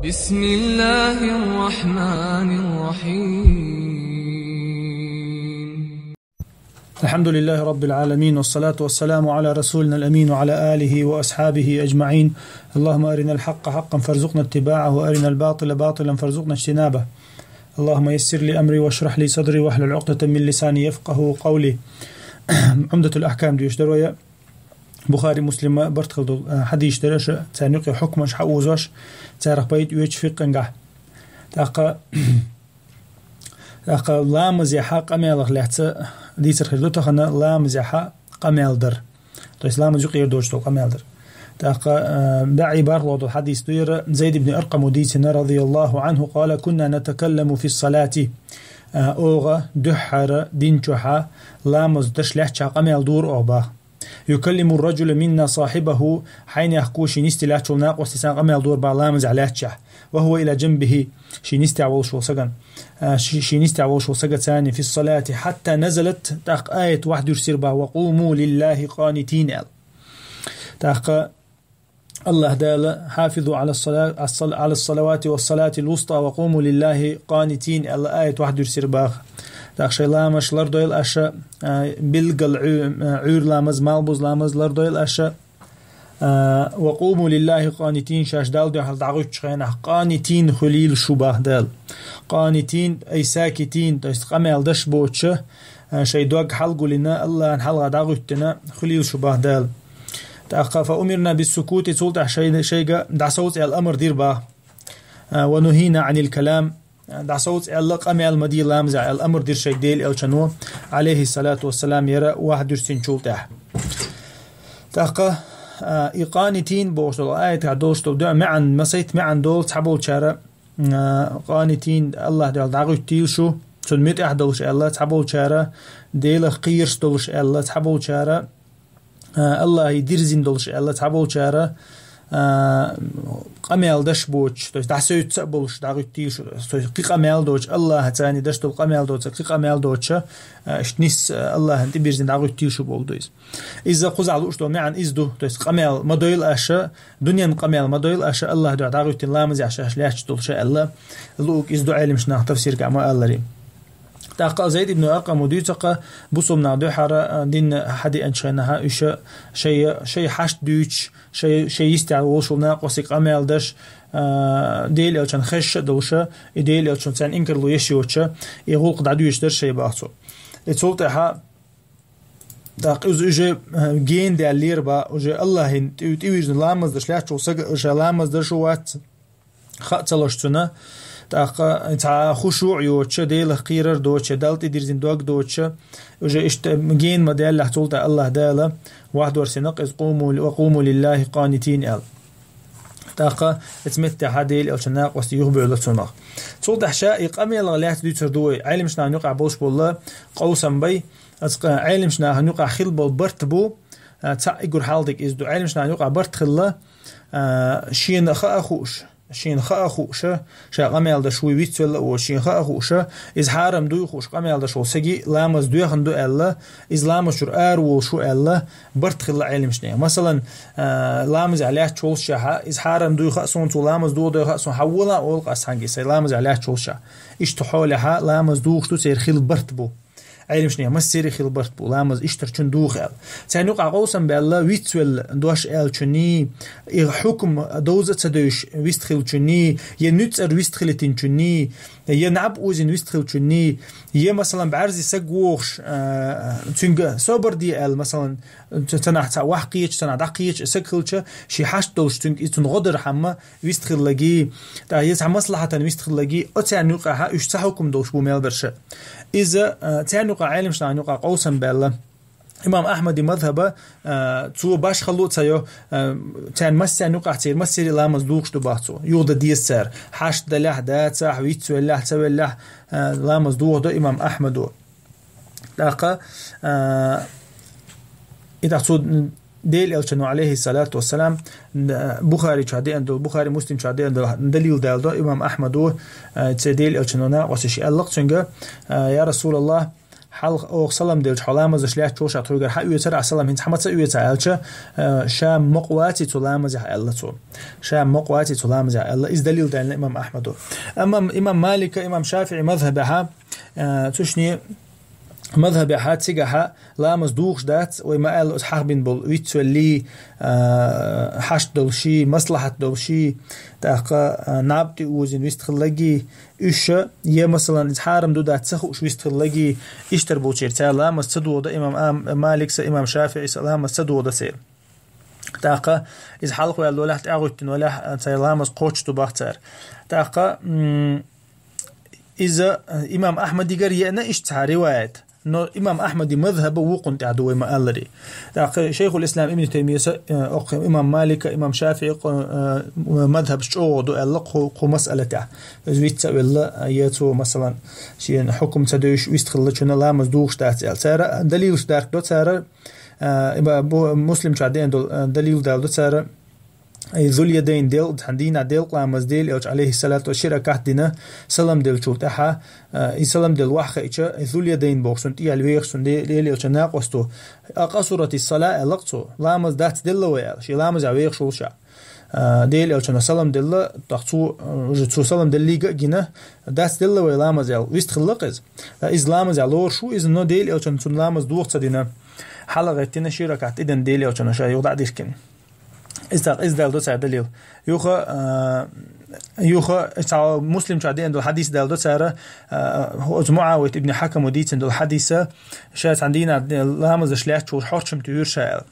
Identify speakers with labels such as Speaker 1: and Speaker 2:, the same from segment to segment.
Speaker 1: بسم الله الرحمن الرحيم.
Speaker 2: الحمد لله رب العالمين، والصلاة والسلام على رسولنا الأمين وعلى آله وأصحابه أجمعين. اللهم أرنا الحق حقا فارزقنا اتباعه، وأرنا الباطل باطلا فارزقنا اجتنابه. اللهم يسر لي أمري واشرح لي صدري واحلل عقدة من لساني يفقه قولي. عمدة الأحكام ديش دروية بخاري مسلم برتخل حديش درش تانيق حكمش حوزوش تعرف بيت يوش فقنقه تاقا لامز يحق أميالغ لحتى ديتر خلوتا خنا لامز يحق قميل در تويس لامز يقير دوشتو قميل در تاقا دعي بارلود الحديث دير زيد بن أرقم ديتنا رضي الله عنه قال: كنا نتكلم في الصلاة أوغا دحر دينشوحا لامز دش لحتشا قميل دور أوبا يكلم الرجل منا صاحبه حين يحكوش نستلاتشو ناقوس تسان قميل دور بالامز علاتشه وهو إلى جنبه شينستعول شو سقن ثاني في الصلاة حتى نزلت تاق آية 1 وقوموا لله قانتين تاق الله دال حافظوا على الصلوات والصلاة الوسطى وقوموا لله قانتين الآية 1 تاق شي لامش لردويل أشا بلقل عور لامز مالبوز لامز لردويل أشا وقوموا لله قانتين شاش دال دو حل دعوش خينا قانتين خليل شبه دال قانتين أي ساكتين تاست قميل دش بوتش شي دوق حلقوا لنا الله نحلغ دعوتنا خليل شبه دال تاقا فأمرنا بالسكوت سلطة شيء دع صوت الأمر دير باه ونهينا عن الكلام دع صوت قميل مدي لامزع الأمر دير شيء ديل الشنو عليه الصلاة والسلام يرى 1 شلطة تاقا إقانتين بوشتل آية دوشتل دو معا مسيت معا دول تحبول شارع قانتين الله ديال دعوت تيلشو تلميت أحدوش الله تحبول شارع ديل قيرش دولش الله تحبول شارع الله يديرزين دولش الله تحبول شارع قميل دش بوش دحسوي تسبولش دعوت تيلشو قميل دوش الله تاني دشتل قميل دوش قميل دوش اشتنيس الله انت بيرزين دعوت تيلشو بولدويز إذا قز على أشتو معن إزدو تويس قميل مدويل أشا دنيا قميل مدويل أشا الله دعوت لامز عشاش ليش دول شاء الله لوك إزدو علم شناه تفسير كما الله ريم تاقا زيد بن أرقم وديتقا بصمنا دو حرا دين حدي أنشينها شيء حشت دوش شيء يستعوش وناقص قميل دش ديل يلشان خش دوشة ديل يلشان تان إنكر لو يشيوتشا يقول قد عدو يشتر شيء باعتو اتولتها داق إجا جين دي الليربا إجا الله تيويج لامز دش لاتشو سق إجا لامز دش وات خاتلشتنا داق تا خشوع يوتش ديل قيرر دوتش دالت ديرزين دوق دوتش إجا إشت جين ما ديال لحتولتا الله دالا 1 وقوموا لله قانتين ال داق اتمت هاديل الشناق وست يغبع لتناق تولت حشاء قميل غلات دي تردوي علم شنا نقع بوش بالله قوسا بي علم شنا نقع خيل برتبو تا يقول حالتك إزدو علم شنا نقع برت خلا شين خاخوش شين خاخوش شا قميل ده شوي ويتول او شين خاخوش از حرم دو خوش قميل ده شو سجي لامز دو خندو الا از لامز شر ار و شو الا برت خلا علم شنا مثلا لامز عليه تشول شها از حرم دو خاصون تو لامز دو خاصون حولا اول قاس هانجي سي لامز عليه تشول شها ايش تحولها لامز دو خطو سير خيل برت بو علم شنو ما سيري خيل برت بو لامز اشتر چون دوخل تانوق قوسم بالله ويتول دوش ال چني حكم دوزه تدوش ويستخل چني ينوتر ويستخل تنچني ينعب اوزن ويستخل چني مثلا بعرزي سقوخش تنق صبر دي ال مثلا تنحت وحقيش تنعدقيش سكلچ شي حش دوش تن غدر حما ويستخل لغي تا يس مصلحه ويستخل لغي اتانوق ها اش حكم دوش بو ميل برشه إذا تانوق علم شنا نوق قوسا بالله إمام أحمد مذهبه تو باش خلوت سيو تان مسا نوق تير مسير لامز دوقش دباتو يوض ديسر حشد له دا تحويت ولا تسوي له لامز دوق دو إمام أحمد لاقى إذا صود ديل الشنو عليه الصلاة والسلام بخاري شادي عنده بخاري مسلم شادي عنده دليل دالدو إمام أحمد تديل الشنو نا وسشي الله تنجا يا رسول الله حلق أو سلام دلش حلامز شليح توش أتوجر حق يوتر عسلام هنت حمت يوتر ألش شام مقواتي تلامز الله تو شام مقواتي تلامز الله إز دليل دل الإمام أحمد أما إمام مالك إمام شافعي مذهبها تشني مذهب حات سجها لامز دوخ دات وما قال أصحاب بن بول ويتولي حشد دلشي مصلحة دلشي تاقا نابتي وزن ويستخلقي إيش يه مثلا إزحارم دو دات سخوش ويستخلقي إيش تربوشير تا لامز تدو دا إمام مالك سا إمام شافعي لامز تدو دا سير تاقا إز حلق ويالو لحت أغوتين ولا تا لامز قوش دو باختار تاقا إذا إمام أحمد ديگر يأنا إيش تها روايات نو إمام أحمد مذهب وقن تعدوي ما ألري شيخ الإسلام ابن تيمية إمام مالك إمام شافعي مذهب شعود ألق مسألة تاع زويت ولا ياتو مثلا شيء حكم تدوش ويستخلص شنو لا مزدوش تاع سارة دليل دارك دو سارة مسلم شادين دليل دال دو سارة ذو اليدين ديل عندنا ديل قامز ديل أوج عليه الصلاة والشركة دينا سلام ديل شوت أحا سلام ديل واحد إيشا ذو اليدين بوكسون تي الويخ سون ديل أوج ناقصتو أقصرت الصلاة لقطو لامز دات ديل ويا شي لامز عويخ شولشا ديل أوج سلام ديل تحصو جتو سلام ديل ليجا جينا دات ديل ويا لامز يال ويستخلقز إز لامز علور شو إز نو ديل أوج سون لامز دوخت دينا حلقة تنا شركة إذن ديل أوج نشا يوضع ديشكن إز دال دو دليل يوخا مسلم شادي عند الحديث دال دو سارة هو معاوية ابن حكم وديت عند الحديثة شات عندنا لامز شليح شو حرشم تغير شاء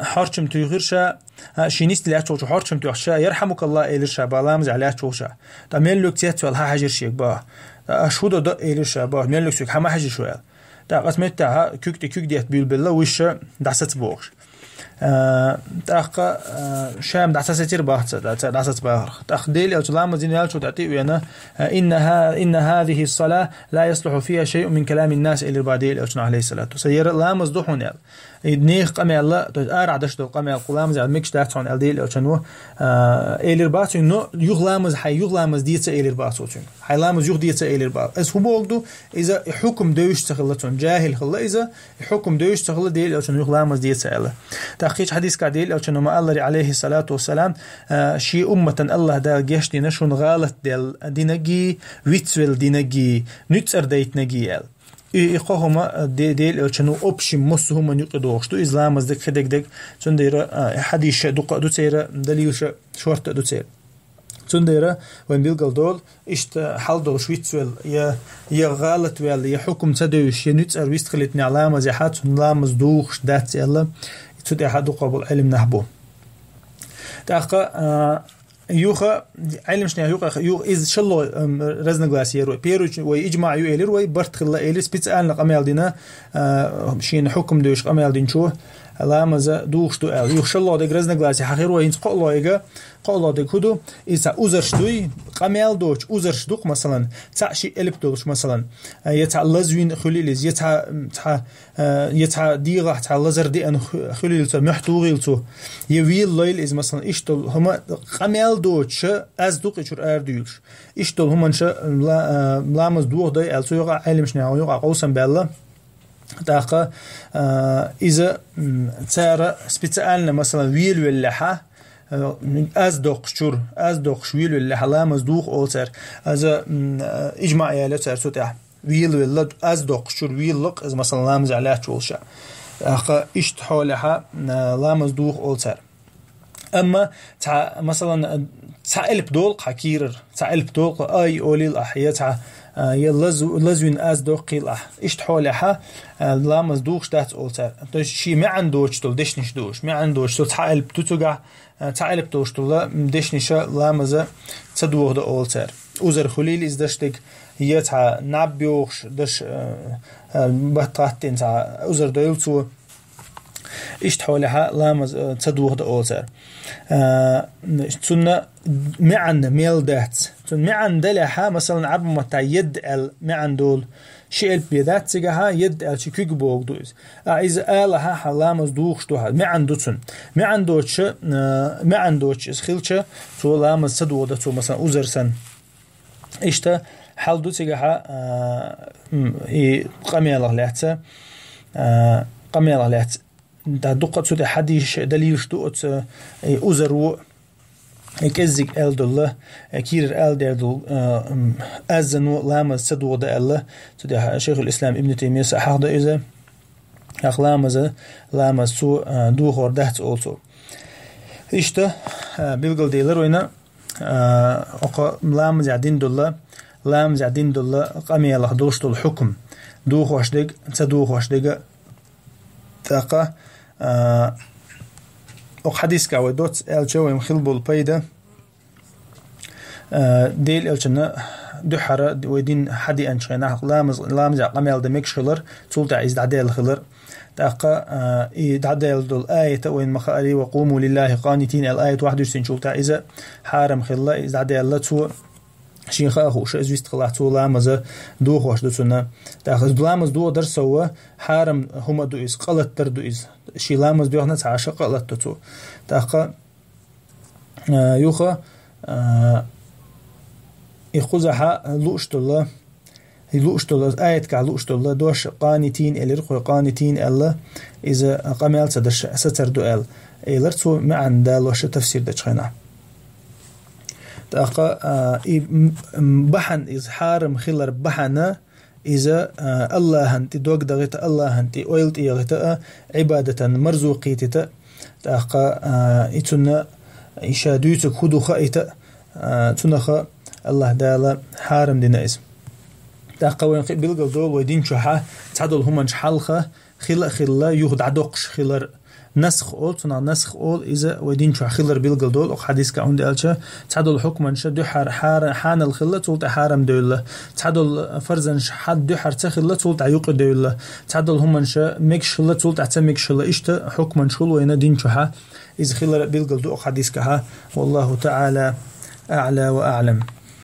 Speaker 2: حرشم تغير شاء شينيست ليش شو حرشم تغير شاء يرحمك الله إلى شاء لامز عليه شو شاء تميل لك تيت والها حجر شيء با أشهد ده إلى شاء با ميل لك سك حما حجر شوية تا قسمت تاها كوك ديت بالله وش دعست بوش تأخ شام دعسة تير باهت دعسة باهر تأخديل أو تلام زين شو تعطي ويانا إن هذه الصلاة لا يصلح فيها شيء من كلام الناس إلى بعديل أو شنو عليه الصلاة سير لا مصدوحون يال يدنيخ قمي الله تأرع دشتو قمي القلام زي المكش دعسون الديل أو شنو إلى بعد إنه يغلامز يغلامز ديت إلى بعد صوتين حيلامز ديت إلى بعد أس هو بوجدو إذا حكم دوش تخلتون جاهل خلا إذا حكم دوش تخلت ديل أو شنو يغلامز ديت إلى تحقيق حديث كاديل أو شنو ما الله عليه الصلاة والسلام شيء أمة الله دا جشتي نشون غالت دل دينجي ويتسول دينجي نتسر ديت نجيل إخوهما ديل أو شنو أبشي مسهم يقدوش تو إسلام أزدك خدك دك تندير حديث دو تير دليوش شورت دو تير تندير وين بيلقل دول إشت حل دول شويتسول يا غالت ويل يا حكم تدوش يا نتسر ويست خلتني علامة زي حات لامز دوخش دات يلا تدي أحد قبل علم نحبه تأخا يوخا علم شنو يوخا إذ شلو رزنا غلاسير بيروج ويجمع يؤلر ويبرت خلا إليس بيتسأل نقمال دينا شين حكم دوش قمال دين شو لامزا دوخ دو ال يخشلو دك رزنا غلاسي حخير وين قولويغا قولو دك هدو إذا أزرشتوي قمال دوش أزرشتوق مثلا تعشي إلبتوش مثلا يتع لزوين خليلز يتع ديغة تع لزر دي أن خليلتو محتوغيلتو يويل ليل إز مثلا إشتول هما قمال دوش أز دوق إشور أردوش إشتول هما نشا لامز دوغ دي ألتو يوغا علم شنو يوغا قوسم بالله تاقا إذا تارا سبيتسألنا مثلا ويل واللحة از دوق شويل واللحة لامز دوق أولتر از إجماع يالتر سوتع ويل واللد از دوق شور ويل لق از مثلا لامز عليه شولشا تاقا إشت حولها لامز دوق أولتر أما مثلا تعلب دول حكير تعلب دول أي أولي الأحياء يلزوين از دو قيل إشت حولها لامز دوش دات أولتر شي ما عندوش تول دشنش دوش ما عندوش تول تعلب تتوقع تعلب دوش تول دشنش لامز تدوه دو أولتر أوزر خليل إز دشتك يتع نابيوش دش بطاتين تع أوزر دويلتو إشت حولها لامز تدوه دو أولتر تسنى معن ميل دات تسنى معن دلها مثلا عبد متى يد معن دول شيء بيدات سجها يد شكوك بوق دوز إذا آلها حلامز دوخش دوها معن دوتن معن دوتش خلشة تو لامز تدوه دتو مثلا أوزر سن إشتا حال دو تيجا قميلة لاتة قميلة لات دا دقة سود حديش دليل شدوت أزرو كزيك الله كير دل أزنو لام صدو ده الله سود شيخ الإسلام ابن تيمية حق ده إذا لام سو دو خوردهت also إشته بيلقل ديلر وينا لام زعدين دل قميلة دوشت الحكم دو خوش دق تدو خوش دق تاقة حديث كاوي دوت الجو يمخل بالبيدة ديل الجنة دحرة ويدين حدي أنشينا لامز قميل دمك شلر تولتع إزدعدال خلر تاقة إدعدال دول آية وين مخاري وقوموا لله قانتين الآية 61 شولتع إذا حارم خلا إزدعدال لتو شين خاخو شو ازويست خلاح تو لامز دو خوش دوتنا تاخذ لامز دو در سوا حارم هما دو از قلت در دو از شي لامز دو هنا تعاشق قلت تو تاخا يوخا يخزها لوشت الله آية كا لوشت الله دوش قانتين الرخو قانتين الله اذا قمال تدش ستر دو الرتو معن دالوش تفسير دچخنا تاقا بحن إظهار مخلر بحنا إذا الله هنتي دوق دغيت الله هنتي أويلت إيغتا عبادة مرزوقيتتا تاقا إتنا إشادوتك خدو خائتا تنخا الله دالا حارم دينا اسم تاقا وين بلغل دول ويدين شوحا تعدل هما نشحالخا خلا يهد عدوقش خلر نسخ أول تنا نسخ أول إذا ودين شو خلر بيلقل دول أو حديث كعند ألشة تعدل حكما شد حار حان الخلة تولت حارم دولة تعدل فرزا حد دحر تخلة تولت عيوق دولة تعدل هم شا مكش خلة تولت عتمك شلا إشت حكما شل وين دين شوها إذا خلر بيلقل دول حديث كها والله تعالى أعلى وأعلم.